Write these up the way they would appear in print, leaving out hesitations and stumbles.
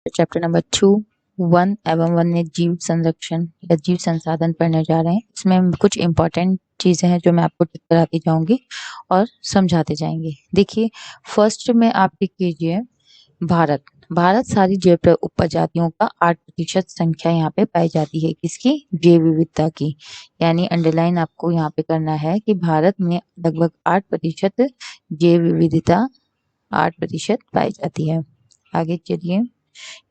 Chapter number 2 one एवं वन्य जीव संरक्षण या जीव संसाधन पढ़ने जा रहे हैं। इसमें कुछ इम्पोर्टेंट चीजें हैं जो मैं आपको टिक कराती जाऊंगी और समझाते जाएंगे। देखिए, फर्स्ट में आप टिक कीजिए भारत। भारत सारी जैव उपप्रजातियों का 8% संख्या यहाँ पे पाई जाती है। किसकी? जैव विविधता की। यानी अंडरलाइन आपको यहाँ पे करना है कि भारत में लगभग 8% जैव विविधता 8% पाई जाती है। आगे चलिए,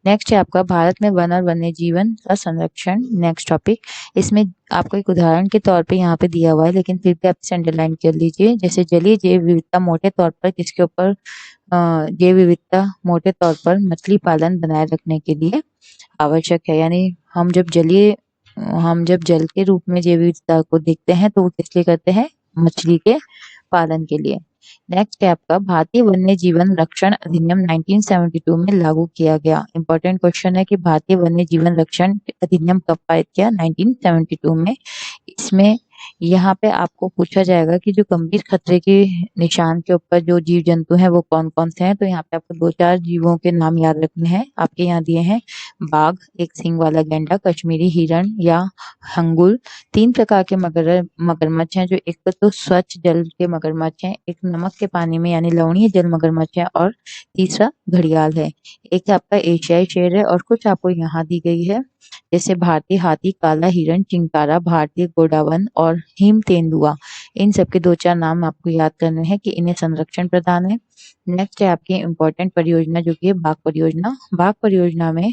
नेक्स्ट है आपका भारत में वन और वन्य जीवन का संरक्षण। नेक्स्ट टॉपिक, इसमें आपको एक उदाहरण के तौर पे यहाँ पे दिया हुआ है, लेकिन फिर भी आप इसे अंडरलाइन कर लीजिए। जैसे जलीय जैव विविधता मोटे तौर पर किसके ऊपर, जैव विविधता मोटे तौर पर मछली पालन बनाए रखने के लिए आवश्यक है। यानी हम जब जल के रूप में जैव विविधता को देखते हैं तो वो किस लिए करते हैं? मछली के पालन के लिए। नेक्स्ट है आपका भारतीय वन्य जीवन रक्षण अधिनियम 1972 में लागू किया गया। इंपॉर्टेंट क्वेश्चन है कि भारतीय वन्य जीवन रक्षण अधिनियम कब पारित किया? 1972 में। इसमें यहाँ पे आपको पूछा जाएगा कि जो गंभीर खतरे के निशान के ऊपर जो जीव जंतु हैं वो कौन कौन से हैं। तो यहाँ पे आपको 2-4 जीवों के नाम याद रखने हैं। आपके यहाँ दिए हैं बाघ, एक सींग वाला गैंडा, कश्मीरी हिरण या हंगुल। 3 प्रकार के मगरमच्छ हैं, जो एक तो स्वच्छ जल के मगरमच्छ हैं, एक नमक के पानी में यानी लवणीय जल मगरमच्छ है और तीसरा घड़ियाल है। एक आपका एशियाई शेर है और कुछ आपको यहाँ दी गई है, जैसे भारतीय हाथी, काला हिरण, चिंकारा, भारतीय गोडावन और हिम तेंदुआ। इन सब के 2-4 नाम आपको याद करने हैं कि इन्हें संरक्षण प्रदान है। नेक्स्ट है आपकी इम्पोर्टेंट परियोजना जो कि है बाघ परियोजना। बाघ परियोजना में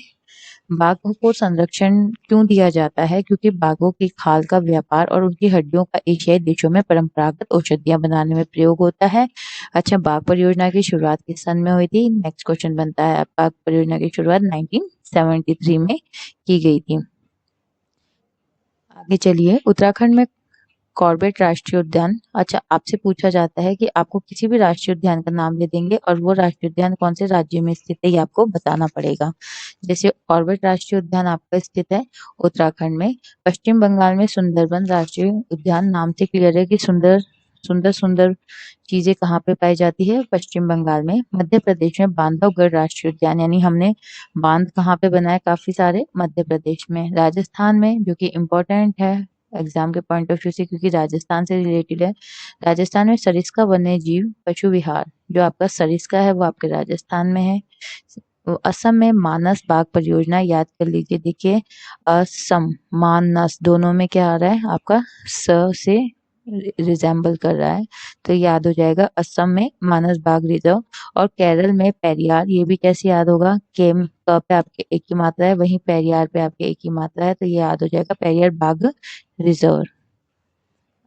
बाघों को संरक्षण क्यों दिया जाता है? क्योंकि बाघों की खाल का व्यापार और उनकी हड्डियों का एशियाई देशों में परंपरागत औषधियां बनाने में प्रयोग होता है। अच्छा, बाघ परियोजना की शुरुआत किस सन में हुई थी? नेक्स्ट क्वेश्चन बनता है, बाघ परियोजना की शुरुआत 1973 में की गई थी। आगे चलिए, उत्तराखंड में कॉर्बेट राष्ट्रीय उद्यान। अच्छा, आपसे पूछा जाता है कि आपको किसी भी राष्ट्रीय उद्यान का नाम दे देंगे और वो राष्ट्रीय उद्यान कौन से राज्य में स्थित है ये आपको बताना पड़ेगा। जैसे कॉर्बेट राष्ट्रीय उद्यान आपका स्थित है उत्तराखंड में। पश्चिम बंगाल में सुंदरबन राष्ट्रीय उद्यान, नाम से क्लियर है कि सुंदर सुंदर सुंदर चीजें कहाँ पे पाई जाती है? पश्चिम बंगाल में। मध्य प्रदेश में बांधवगढ़ राष्ट्रीय उद्यान, यानी हमने बांध कहाँ पे बनाए? काफी सारे मध्य प्रदेश में। राजस्थान में, जो कि इम्पोर्टेंट है एग्जाम के पॉइंट ऑफ व्यू से क्योंकि राजस्थान से रिलेटेड है। राजस्थान में सरिस्का वन्य जीव पशु विहार, जो आपका सरिस्का है वो आपके राजस्थान में है। असम में मानस बाघ परियोजना, याद कर लीजिए। देखिए, असम मानस दोनों में क्या आ रहा है? आपका स से रिजेंबल कर रहा है, तो याद हो जाएगा असम में मानस बाघ रिजर्व। और केरल में पेरियार, ये भी कैसे याद होगा? केम पे आपके एक ही मात्रा है, वहीं पेरियार पे आपके एक ही मात्रा है, तो ये याद हो जाएगा पेरियार बाघ रिजर्व।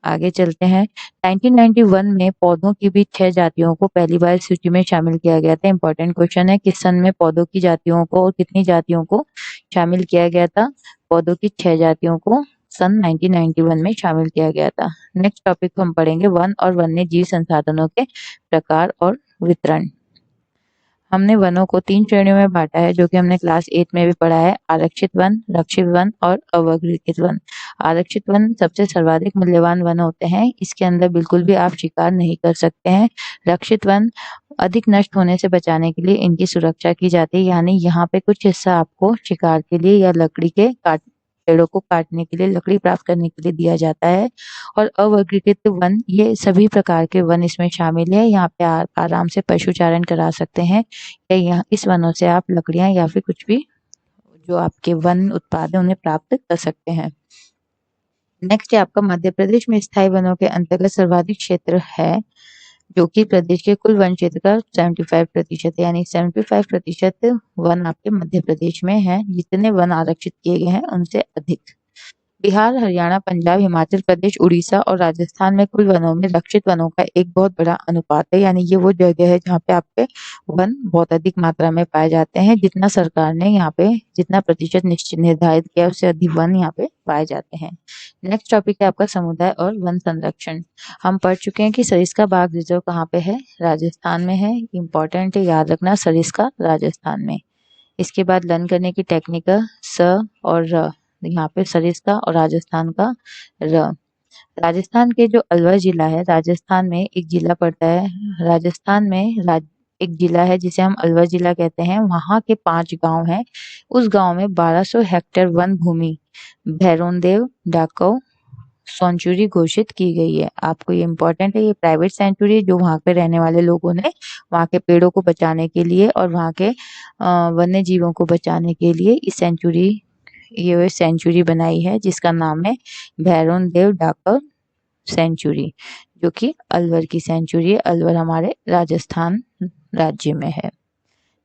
आगे चलते हैं, 1991 में पौधों की भी 6 जातियों को पहली बार सूची में शामिल किया गया था। इंपॉर्टेंट क्वेश्चन है, किस सन में पौधों की जातियों को और कितनी जातियों को शामिल किया गया था? पौधों की 6 जातियों को सन 1991 में शामिल किया गया था। नेक्स्ट टॉपिक हम पढ़ेंगे वन और वन्य जीव संसाधनों के प्रकार और वितरण। हमने वनों को 3 श्रेणियों में बांटा है, जो कि हमने क्लास 8 में भी पढ़ा है। आरक्षित वन, रक्षित वन और अवर्गीकृत वन। आरक्षित वन सबसे सर्वाधिक मूल्यवान वन होते हैं, इसके अंदर बिल्कुल भी आप शिकार नहीं कर सकते हैं। रक्षित वन अधिक नष्ट होने से बचाने के लिए इनकी सुरक्षा की जाती है, यानी यहाँ पे कुछ हिस्सा आपको शिकार के लिए या लकड़ी के पेड़ों को काटने के लिए, लकड़ी प्राप्त करने के लिए दिया जाता है। और अवर्गीकृत वन, ये सभी प्रकार के वन इसमें शामिल है। यहाँ पे आराम से पशुचारण करा सकते हैं, या यहाँ इस वनों से आप लकड़ियां या फिर कुछ भी जो आपके वन उत्पाद है उन्हें प्राप्त कर सकते हैं। नेक्स्ट है आपका मध्य प्रदेश में स्थायी वनों के अंतर्गत सर्वाधिक क्षेत्र है, जो कि प्रदेश के कुल वन क्षेत्र का 75% है, यानी 75% वन आपके मध्य प्रदेश में है। जितने वन आरक्षित किए गए हैं उनसे अधिक। बिहार, हरियाणा, पंजाब, हिमाचल प्रदेश, उड़ीसा और राजस्थान में कुल वनों में रक्षित वनों का एक बहुत बड़ा अनुपात है, यानी ये वो जगह है जहाँ पे आपके वन बहुत अधिक मात्रा में पाए जाते हैं। जितना सरकार ने यहाँ पे जितना प्रतिशत निश्चित निर्धारित किया उससे अधिक वन यहाँ पे पाए जाते हैं। नेक्स्ट टॉपिक है आपका समुदाय और वन संरक्षण। हम पढ़ चुके हैं कि सरिस्का बाघ रिजर्व कहाँ पे है? राजस्थान में है। इम्पोर्टेंट है, याद रखना, सरिस्का राजस्थान में। इसके बाद लर्न करने की टेक्निक स और र, यहाँ पे सरिस्का और राजस्थान का र। राजस्थान के जो अलवर जिला है, राजस्थान में एक जिला पड़ता है। राजस्थान में एक जिला है जिसे हम अलवर जिला कहते हैं, वहाँ के 5 गाँव हैं। उस गाँव में 1200 हेक्टेयर वन भूमि भैरोनदेव डाकऊ सेंचुरी घोषित की गई है। आपको ये इम्पोर्टेंट है, ये प्राइवेट सेंचुरी है जो वहाँ पे रहने वाले लोगों ने वहाँ के पेड़ों को बचाने के लिए और वहाँ के वन्य जीवों को बचाने के लिए ये सेंचुरी बनाई है जिसका नाम है भैरोनदेव डाकऊ सेंचुरी, जो कि अलवर की सेंचुरी है। अलवर हमारे राजस्थान राज्य में है।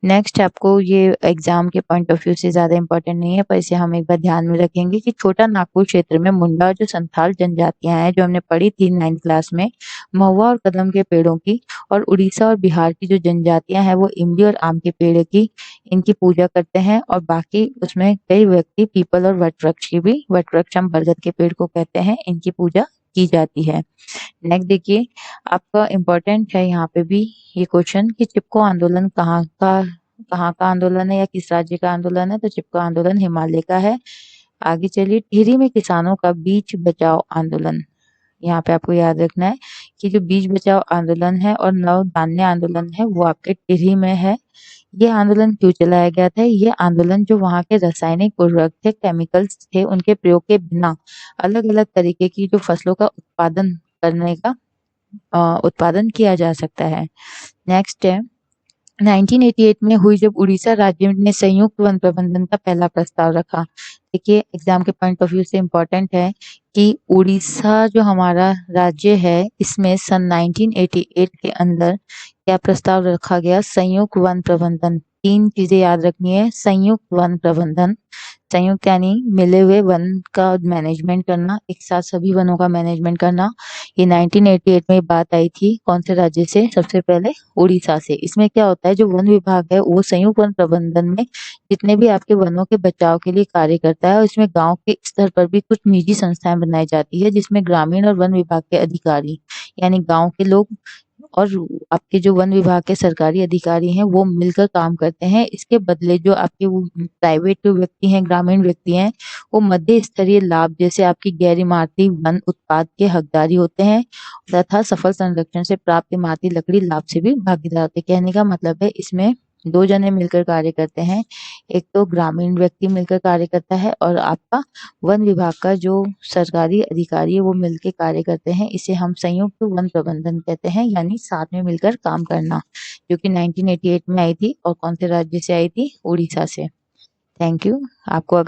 नेक्स्ट आपको ये एग्जाम के पॉइंट ऑफ व्यू से ज़्यादा इम्पोर्टेंट नहीं है, पर इसे हम एक बार ध्यान में रखेंगे कि छोटा नागपुर क्षेत्र में मुंडा और जो संथाल जनजातियां हैं जो हमने पढ़ी थी 9th क्लास में, महुआ और कदम के पेड़ों की, और उड़ीसा और बिहार की जो जनजातियां हैं वो इमली और आम के पेड़ की इनकी पूजा करते हैं, और बाकी उसमें कई व्यक्ति पीपल और वट वृक्ष की भी, वट वृक्ष हम बरगद के पेड़ को कहते हैं, इनकी पूजा की जाती है। नेक्स्ट देखिए, आपका इम्पोर्टेंट है यहाँ पे भी ये क्वेश्चन कि चिपको आंदोलन कहाँ का आंदोलन है या किस राज्य का आंदोलन है? तो चिपको आंदोलन हिमालय का है। आगे चलिए, टिहरी में किसानों का बीज बचाओ आंदोलन। यहाँ पे आपको याद रखना है कि जो बीज बचाओ आंदोलन है और नव धान्य आंदोलन है वो आपके टिहरी में है। ये आंदोलन क्यों चलाया गया था? ये आंदोलन जो वहाँ के रासायनिक उर्वरक थे, केमिकल्स थे, उनके प्रयोग के बिना अलग अलग तरीके की जो फसलों का उत्पादन किया जा सकता है। नेक्स्ट है, 1988 में हुई जब उड़ीसा राज्य ने संयुक्त वन प्रबंधन का पहला प्रस्ताव रखा। देखिए एग्जाम के पॉइंट ऑफ व्यू से इम्पोर्टेंट है कि उड़ीसा जो हमारा राज्य है इसमें सन 1988 के अंदर क्या प्रस्ताव रखा गया? संयुक्त वन प्रबंधन। 3 चीजें याद रखनी है। संयुक्त वन प्रबंधन, संयुक्त यानी मिले हुए वन का मैनेजमेंट करना, एक साथ सभी वनों का मैनेजमेंट करना। ये 1988 में बात आई थी कौन से राज्य से? सबसे पहले उड़ीसा से। इसमें क्या होता है, जो वन विभाग है वो संयुक्त वन प्रबंधन में जितने भी आपके वनों के बचाव के लिए कार्य करता है, इसमें गांव के स्तर पर भी कुछ निजी संस्थाएं बनाई जाती है जिसमें ग्रामीण और वन विभाग के अधिकारी यानी गांव के लोग और आपके जो वन विभाग के सरकारी अधिकारी हैं वो मिलकर काम करते हैं। इसके बदले जो आपके वो प्राइवेट व्यक्ति हैं, ग्रामीण व्यक्ति हैं, वो मध्य स्तरीय लाभ जैसे आपकी गैर इमारती वन उत्पाद के हकदारी होते हैं तथा सफल संरक्षण से प्राप्त इमारती लकड़ी लाभ से भी भागीदार होते हैं। कहने का मतलब है इसमें 2 जने मिलकर कार्य करते हैं, एक तो ग्रामीण व्यक्ति मिलकर कार्य करता है और आपका वन विभाग का जो सरकारी अधिकारी है वो मिलकर कार्य करते हैं। इसे हम संयुक्त वन प्रबंधन कहते हैं, यानी साथ में मिलकर काम करना, जो कि 1988 में आई थी और कौन से राज्य से आई थी? उड़ीसा से। Thank you. आपको अगर